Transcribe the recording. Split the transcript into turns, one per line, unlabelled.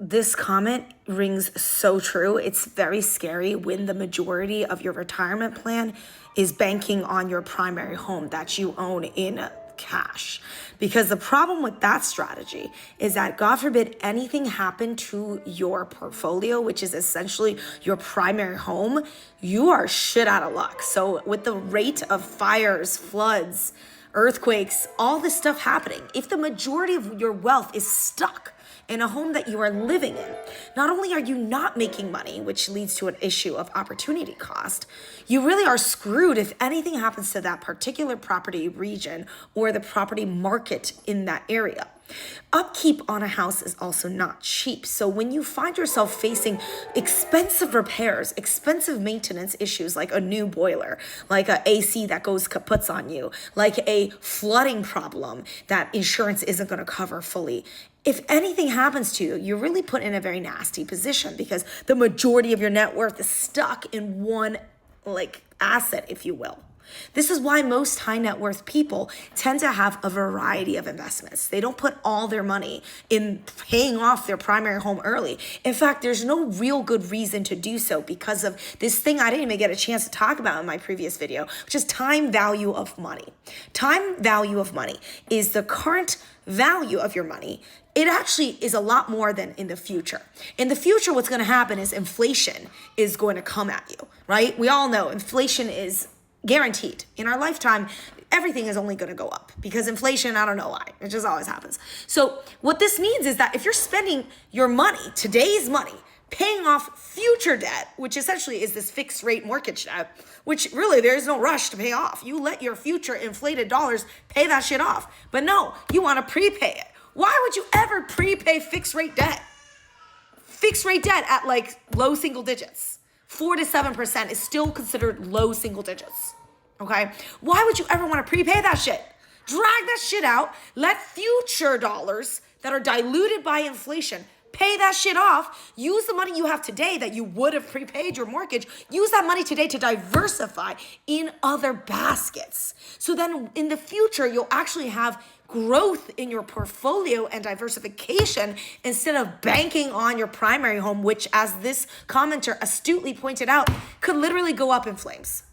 this comment rings so true. It's very scary when the majority of your retirement plan is banking on your primary home that you own in cash. Because the problem with that strategy is that, God forbid, anything happen to your portfolio, which is essentially your primary home, you are shit out of luck. So with the rate of fires, floods, earthquakes, all this stuff happening, if the majority of your wealth is stuck in a home that you are living in, not only are you not making money, which leads to an issue of opportunity cost, you really are screwed if anything happens to that particular property region or the property market in that area. Upkeep on a house is also not cheap. So when you find yourself facing expensive repairs, expensive maintenance issues like a new boiler, like a AC that goes kaputs on you, like a flooding problem that insurance isn't going to cover fully, if anything happens to you, you're really put in a very nasty position because the majority of your net worth is stuck in one asset, if you will. This is why most high net worth people tend to have a variety of investments. They don't put all their money in paying off their primary home early. In fact, there's no real good reason to do so because of this thing I didn't even get a chance to talk about in my previous video, which is time value of money. Time value of money is the current value of your money. It actually is a lot more than in the future. In the future, what's going to happen is inflation is going to come at you, right? We all know inflation is guaranteed. In our lifetime, everything is only going to go up because inflation, I don't know why, it just always happens. So what this means is that if you're spending your money, today's money, paying off future debt, which essentially is this fixed rate mortgage debt, which really there is no rush to pay off. You let your future inflated dollars pay that shit off. But no, you want to prepay it. Why would you ever prepay fixed rate debt? Fixed rate debt at low single digits. 4 to 7% is still considered low single digits. Okay? Why would you ever want to prepay that shit? Drag that shit out. Let future dollars that are diluted by inflation pay that shit off. Use the money you have today that you would have prepaid your mortgage. Use that money today to diversify in other baskets. So then in the future, you'll actually have growth in your portfolio and diversification instead of banking on your primary home, which, as this commenter astutely pointed out, could literally go up in flames.